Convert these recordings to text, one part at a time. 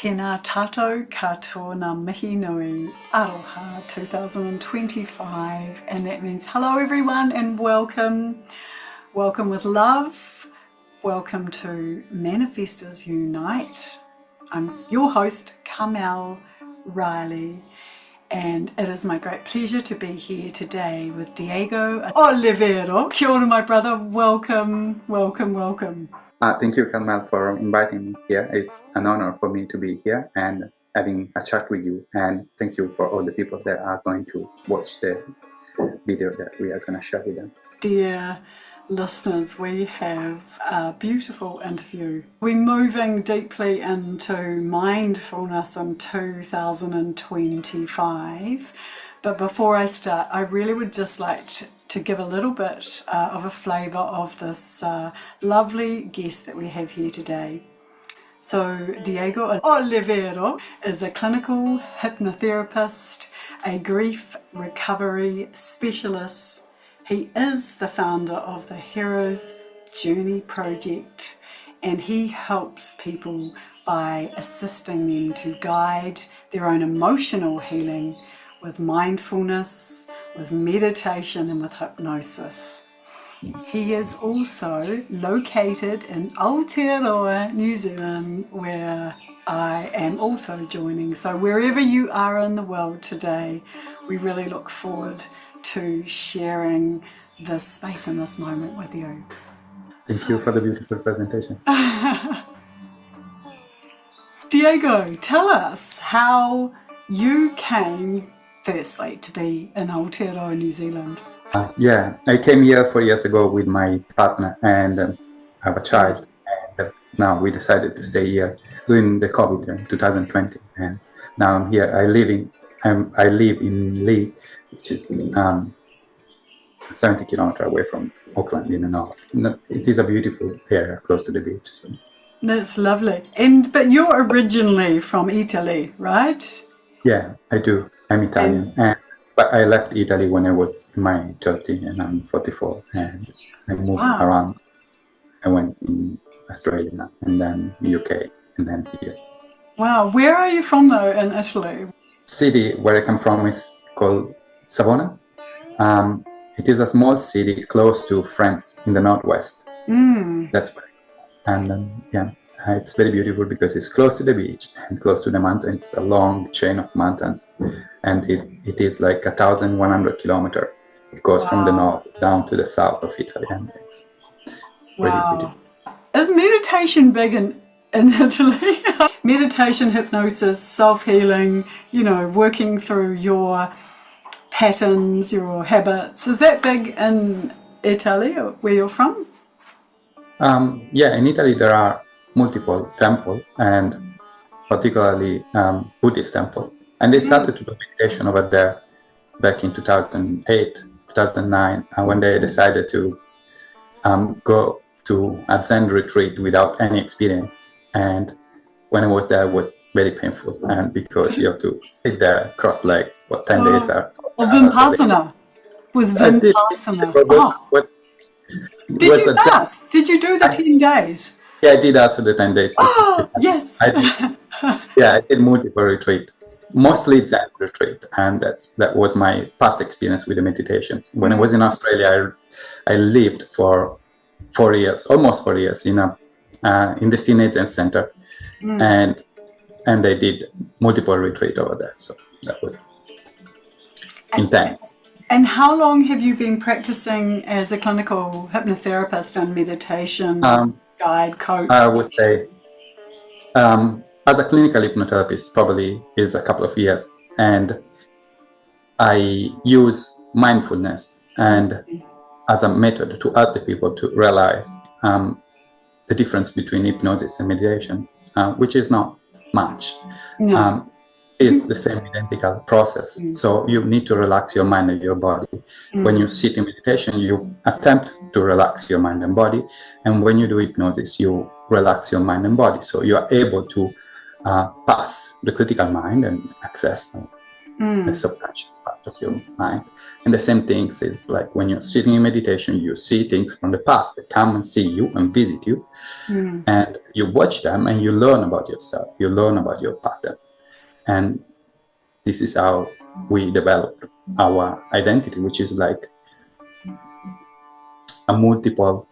Tēnā tātou katoa ngā mihi nui aroha 2025, and that means hello everyone and welcome. Welcome with love. Welcome to Manifestors Unite. I'm your host, Carmelle Riley, and it is my great pleasure to be here today with Diego Oliverio. Kia ora, my brother. Welcome, welcome, welcome. Thank you, Carmelle, for inviting me here. It's an honor for me to be here and having a chat with you. And thank you for all the people that are going to watch the video that we are going to share with them. Dear listeners, we have a beautiful interview. We're moving deeply into mindfulness in 2025. But before I start, I really would just like to give a little bit of a flavour of this lovely guest that we have here today. So Diego Oliverio is a clinical hypnotherapist, a grief recovery specialist. He is the founder of the Hero's Journey Project, and he helps people by assisting them to guide their own emotional healing with mindfulness, with meditation, and with hypnosis. He is also located in Aotearoa, New Zealand, where I am also joining. So wherever you are in the world today, we really look forward to sharing this space and this moment with you. Thank you for the beautiful presentation. Diego, tell us how you came firstly to be in Aotearoa, New Zealand. I came here 4 years ago with my partner and I have a child. And now we decided to stay here during the COVID in 2020. And now I'm here. I live in Lee, which is 70 kilometers away from Auckland in the north. It is a beautiful area close to the beach. So. That's lovely. But you're originally from Italy, right? Yeah, I do. I'm Italian, but I left Italy when I was in my 30 and I'm 44, and I moved around. I went in Australia and then UK and then here. Wow, where are you from though in Italy? City where I come from is called Savona. It is a small city close to France in the northwest. That's where. And it's very beautiful because it's close to the beach and close to the mountains, a long chain of mountains, and it is like 1,100 kilometers. It goes from the north down to the south of Italy, and it's really beautiful. Is meditation big in Italy? Meditation, hypnosis, self-healing, working through your patterns, your habits. Is that big in Italy, where you're from? In Italy there are multiple temples, and particularly Buddhist temple. And they started to do meditation over there back in 2008, 2009, when they decided to go to a Zen retreat without any experience. And when I was there, it was very painful, and because you have to sit there cross legs for 10 days. Vipassana. Was Vipassana. Did you fast? Did you do the 10 days? Yeah, I did also the 10 days. Yes. I did multiple retreat, mostly Zen retreat, and that was my past experience with the meditations. When I was in Australia, I lived for 4 years, almost 4 years, in the Sydney Zen Center, and I did multiple retreat over there. So that was intense. And how long have you been practicing as a clinical hypnotherapist and meditation guide coach? I would say as a clinical hypnotherapist probably is a couple of years, and I use mindfulness and as a method to help the people to realize the difference between hypnosis and meditation, which is not much. No. It's the same identical process. So you need to relax your mind and your body. When you sit in meditation, you attempt to relax your mind and body. And when you do hypnosis, you relax your mind and body. So you are able to pass the critical mind and access the subconscious part of your mind. And the same thing is like when you're sitting in meditation, you see things from the past that come and see you and visit you. And you watch them and you learn about yourself, you learn about your pattern. And this is how we develop our identity, which is like a multiple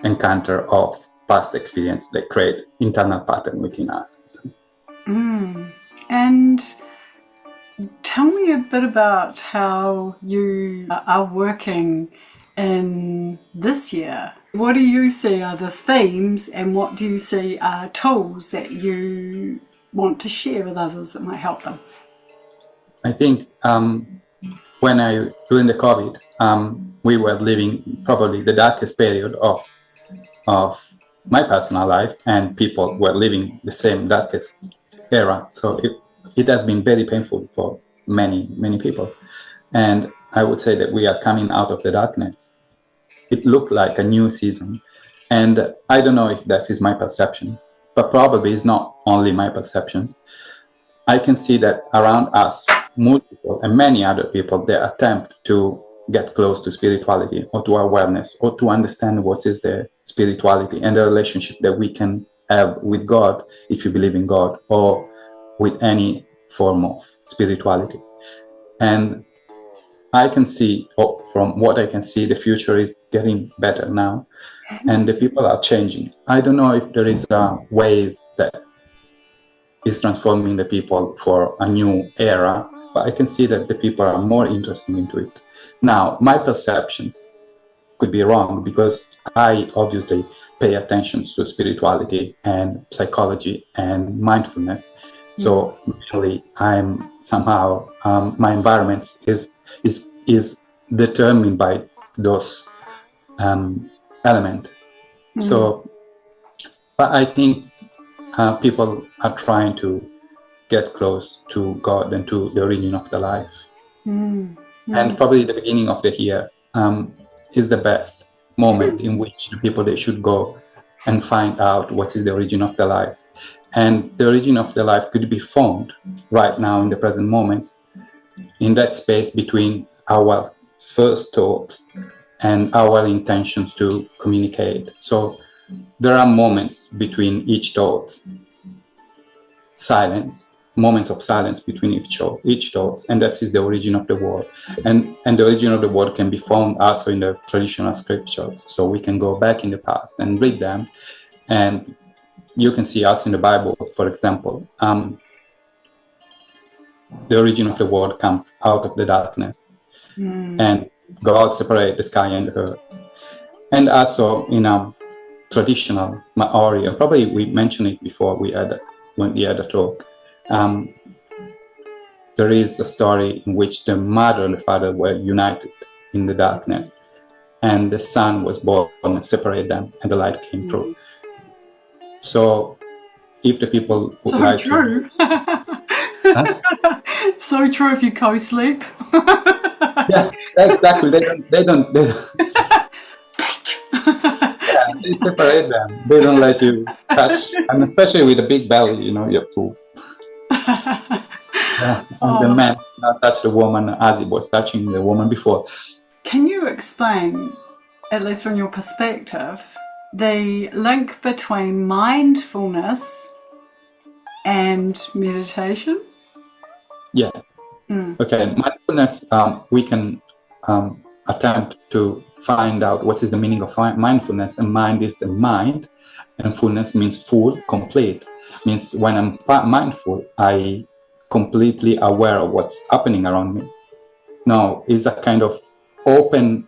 encounter of past experience that create internal pattern within us. And tell me a bit about how you are working in this year. What do you see are the themes, and what do you see are tools that you want to share with others that might help them? I think during the COVID, we were living probably the darkest period of my personal life, and people were living the same darkest era. So it has been very painful for many people. And I would say that we are coming out of the darkness. It looked like a new season. And I don't know if that is my perception, but probably it's not only my perception. I can see that around us, multiple and many other people, they attempt to get close to spirituality or to awareness or to understand what is the spirituality and the relationship that we can have with God, if you believe in God, or with any form of spirituality. And I can see, from what I can see, the future is getting better now, and the people are changing. I don't know if there is a wave that is transforming the people for a new era, but I can see that the people are more interested into it. Now, my perceptions could be wrong, because I obviously pay attention to spirituality and psychology and mindfulness. So really, I'm somehow my environment is determined by those elements. So, but I think people are trying to get close to God and to the origin of the life. And probably the beginning of the year is the best moment in which the people, they should go and find out what is the origin of the life. And the origin of the life could be found right now in the present moment, in that space between our first thought and our intentions to communicate. So there are moments between each thought, moments of silence between each thought, and that is the origin of the word. And the origin of the word can be found also in the traditional scriptures. So we can go back in the past and read them, and you can see us in the Bible, for example. The origin of the world comes out of the darkness, and God separated the sky and the earth. And also in a traditional Maori, and probably we mentioned it before when we had a talk, there is a story in which the mother and the father were united in the darkness, and the son was born and separated them, and the light came through. So if the people would like true. So true if you co-sleep. Yeah, exactly. They don't yeah, they separate them. They don't let you touch, and especially with a big belly, you have to and the man not touch the woman as he was touching the woman before. Can you explain, at least from your perspective, the link between mindfulness and meditation? Yeah. Okay. Mindfulness, we can attempt to find out what is the meaning of mindfulness. And mind is the mind, and fullness means full, complete. Means when I'm mindful, I completely aware of what's happening around me. Now, it's a kind of open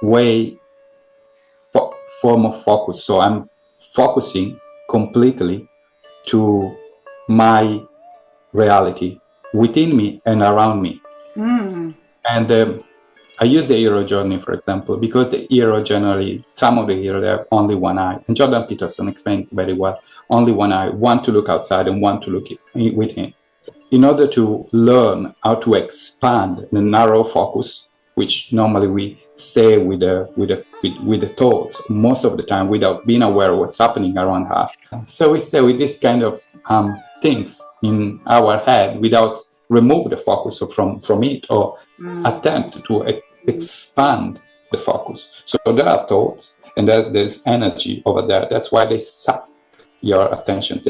way form of focus. So I'm focusing completely to my reality within me and around me. And I use the hero journey, for example, because the hero generally, some of the heroes have only one eye. And Jordan Peterson explained very well, only one eye, one to look outside and one to look within. In order to learn how to expand the narrow focus, which normally we stay with the thoughts most of the time without being aware of what's happening around us. So we stay with this kind of things in our head without remove the focus from it, or attempt to expand the focus. So there are thoughts, and there's energy over there. That's why they suck your attention.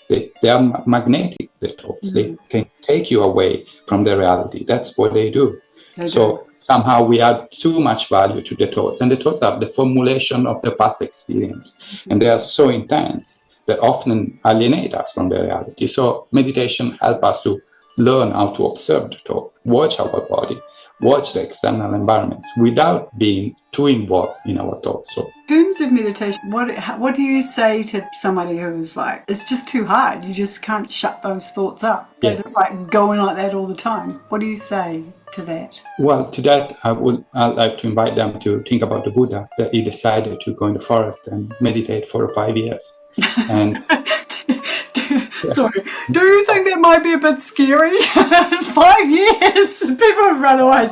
They are magnetic, the thoughts. They can take you away from the reality. That's what they do. So somehow we add too much value to the thoughts, and the thoughts are the formulation of the past experience, and they are so intense that often alienate us from the reality. So meditation helps us to learn how to observe the thought, watch our body, watch the external environments without being too involved in our thoughts. So, in terms of meditation, what do you say to somebody who's like, it's just too hard, you just can't shut those thoughts up? They're just like going like that all the time. What do you say to that? Well, to that, I'd like to invite them to think about the Buddha, that he decided to go in the forest and meditate for 5 years. And sorry, do you think that might be a bit scary? 5 years, people would run away.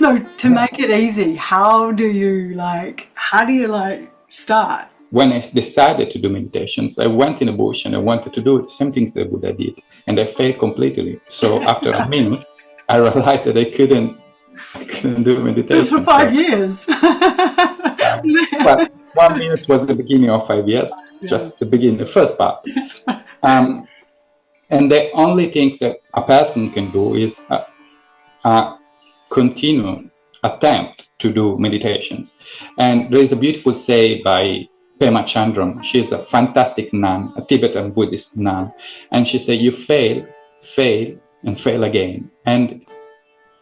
No, to make it easy, how do you start? When I decided to do meditations, I went in the bush and I wanted to do the same things that Buddha did, and I failed completely. So after a minute, I realized that I couldn't do meditation for 5 years. Well, 1 minute was the beginning of 5 years, just the beginning, the first part. And the only things that a person can do is continue, attempt to do meditations. And there is a beautiful say by Pema Chandram. She's a fantastic nun, a Tibetan Buddhist nun. And she said, you fail, and fail again. And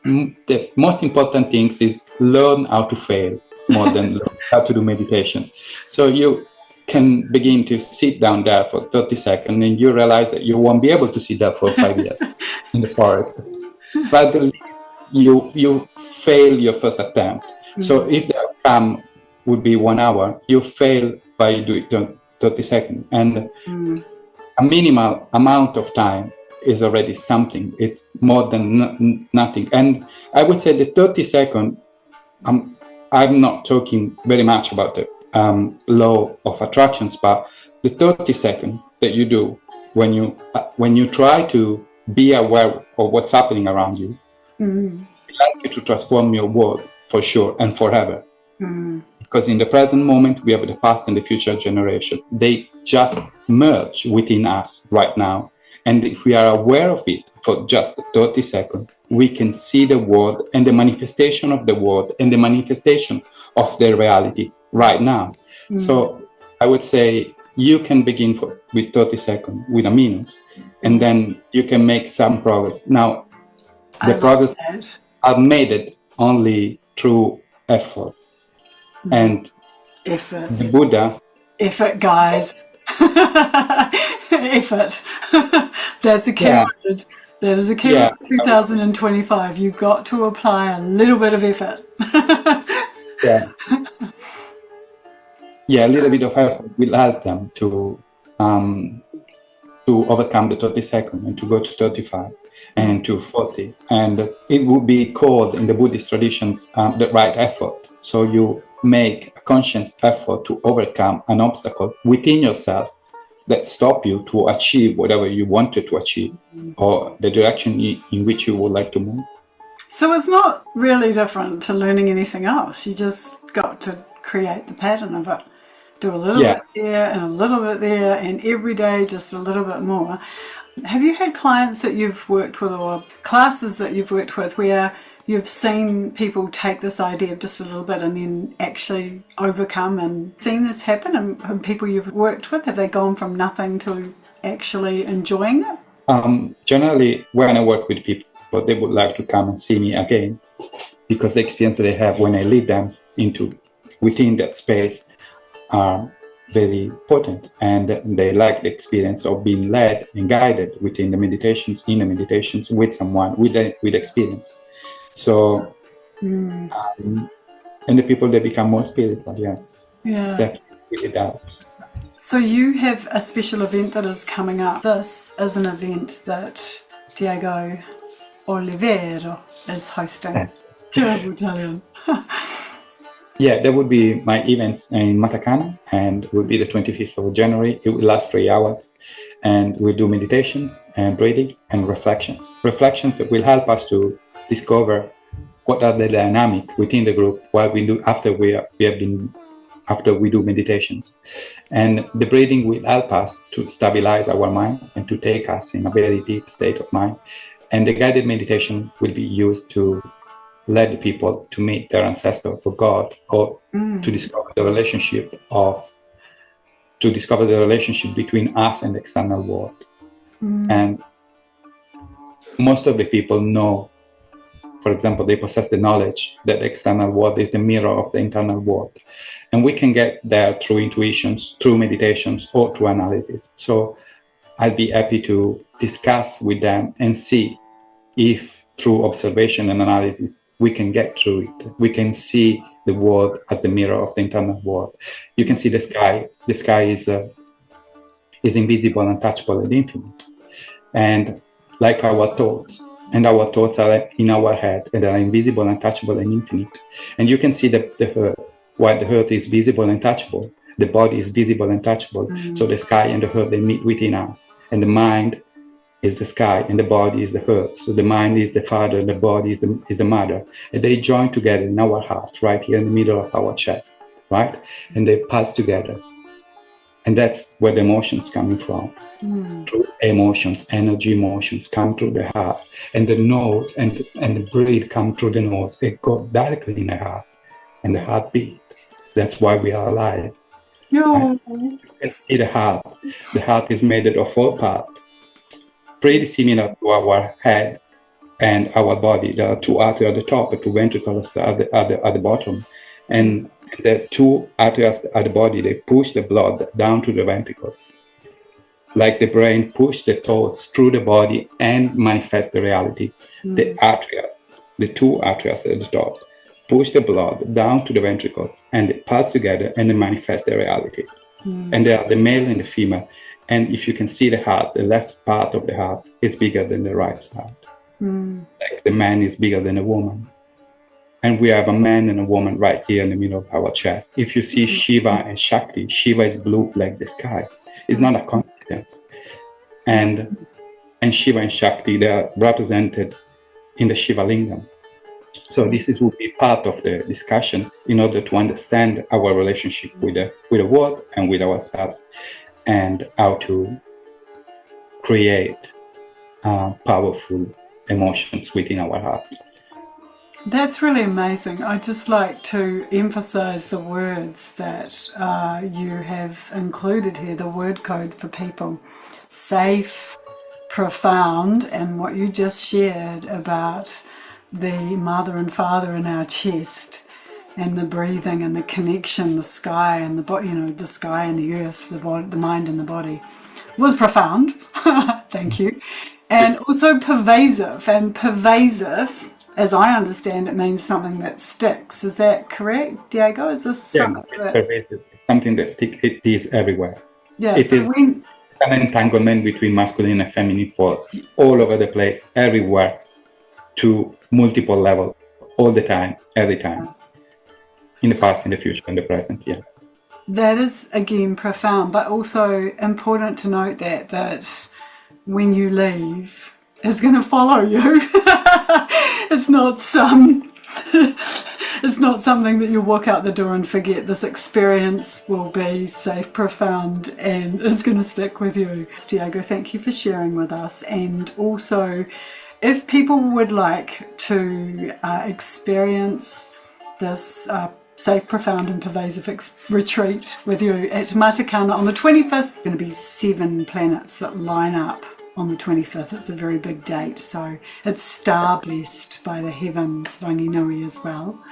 the most important thing is learn how to fail more than learn how to do meditations. So you can begin to sit down there for 30 seconds and you realize that you won't be able to sit there for 5 years in the forest. But at least you fail your first attempt. So if the outcome would be 1 hour, you fail by doing 30 seconds. And a minimal amount of time is already something. It's more than nothing. And I would say the 30 second, I'm not talking very much about the law of attractions, but the 30 second that you do when you try to be aware of what's happening around you, it's likely to transform your world for sure and forever. Because in the present moment, we have the past and the future generation. They just merge within us right now. And if we are aware of it for just 30 seconds, we can see the world and the manifestation of the world and the manifestation of the reality right now. So I would say you can begin with 30 seconds, with a minute, and then you can make some progress. Now, the progress are made only through effort. And effort. The Buddha... Effort, guys. Effort. That's a key word. That is a key word for 2025. You've got to apply a little bit of effort. A little bit of effort will help them to overcome the 30 seconds and to go to 35 and to 40. And it would be called in the Buddhist traditions the right effort. So you make a conscious effort to overcome an obstacle within yourself that stop you to achieve whatever you wanted to achieve or the direction in which you would like to move. So it's not really different to learning anything else. You just got to create the pattern of it. Do a little bit there and a little bit there, and every day just a little bit more. Have you had clients that you've worked with or classes that you've worked with where you've seen people take this idea of just a little bit and then actually overcome, and seen this happen? And people you've worked with, have they gone from nothing to actually enjoying it? Generally, when I work with people, they would like to come and see me again because the experience that they have when I lead them within that space are very potent, and they like the experience of being led and guided in the meditations with someone with experience. So, and the people, they become more spiritual, yes. Yeah. Definitely does. So you have a special event that is coming up. This is an event that Diego Oliverio is hosting. Terrible Italian. That would be my events in Matacana, and it would be the 25th of January. It will last 3 hours. and we do meditations and breathing and reflections. Reflections that will help us to discover what are the dynamic within the group, what we do after we do meditations. And the breathing will help us to stabilize our mind and to take us in a very deep state of mind. And the guided meditation will be used to lead the people to meet their ancestor or God, or to discover the relationship between us and the external world. And most of the people know, for example, they possess the knowledge that the external world is the mirror of the internal world. And we can get there through intuitions, through meditations, or through analysis. So I'd be happy to discuss with them and see if through observation and analysis we can get through it. We can see the world as the mirror of the internal world. You can see the sky. The sky is invisible, untouchable, and infinite. And like our thoughts, and our thoughts are in our head and are invisible, untouchable, and infinite. And you can see the earth. While the earth is visible and touchable, the body is visible and touchable. So the sky and the earth, they meet within us. And the mind is the sky and the body is the earth. So the mind is the father and the body is the mother. And they join together in our heart, right here in the middle of our chest, right? And they pulse together. And that's where the emotions coming from. Through emotions, energy emotions come through the heart. And the nose and the breath come through the nose. They go directly in the heart. And the heartbeat. That's why we are alive. Right? You can see the heart. The heart is made of 4 parts. Pretty similar to our head and our body. There are 2 arteries at the top and 2 ventricles at the bottom. And the 2 arteries at the body, they push the blood down to the ventricles. Like the brain push the thoughts through the body and manifest the reality. The arteries, the 2 arteries at the top, push the blood down to the ventricles and they pulse together and they manifest the reality. And they are the male and the female. And if you can see the heart, the left part of the heart is bigger than the right side. Like the man is bigger than a woman. And we have a man and a woman right here in the middle of our chest. If you see Shiva and Shakti, Shiva is blue like the sky. It's not a coincidence. And Shiva and Shakti, they are represented in the Shiva Lingam. So this will be part of the discussions in order to understand our relationship with the world and with ourselves, and how to create powerful emotions within our heart. That's really amazing. I'd just like to emphasize the words that you have included here, the word code for people. Safe, profound, and what you just shared about the mother and father in our chest, and the breathing and the connection, the sky and the body, the sky and the earth, the body, the mind and the body, was profound. Thank you. And also pervasive. And pervasive, as I understand it, means something that sticks. Is that correct, Diego? Is this something pervasive? It's something that sticks. It is everywhere. Yeah. It is an entanglement between masculine and feminine force all over the place, everywhere, to multiple levels, all the time, every time. In the past, in the future, in the present, yeah. That is, again, profound, but also important to note that when you leave, it's going to follow you. It's not it's not something that you walk out the door and forget. This experience will be safe, profound, and is going to stick with you. Diego, thank you for sharing with us. And also, if people would like to experience this safe, profound and pervasive retreat with you at Matakana on the 25th. There's going to be 7 planets that line up on the 25th. It's a very big date, so it's star blessed by the heavens, Ranginui as well.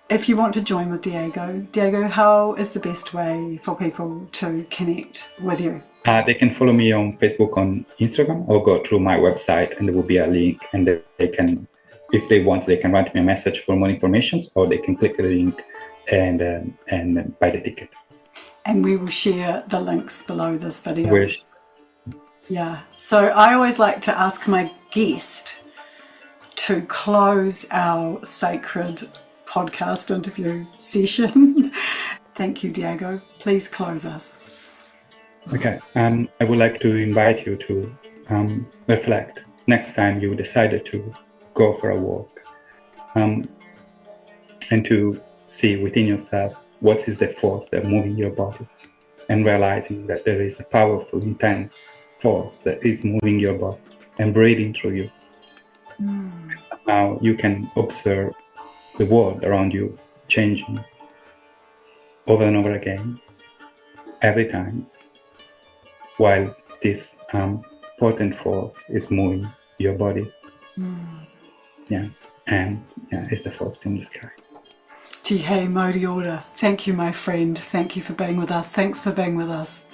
If you want to join with Diego, how is the best way for people to connect with you? They can follow me on Facebook, on Instagram, or go through my website and there will be a link, and they can, if they want, they can write me a message for more information, or they can click the link and buy the ticket. And we will share the links below this video. Yeah. So I always like to ask my guest to close our sacred podcast interview session. Thank you, Diego. Please close us. Okay, I would like to invite you to reflect next time you decided to go for a walk, and to see within yourself what is the force that moving your body, and realizing that there is a powerful, intense force that is moving your body and breathing through you. Now you can observe the world around you changing over and over again, every time, while this potent force is moving your body. It's the force from the sky. Te hei mauri ora. Thank you, my friend. Thank you for being with us. Thanks for being with us.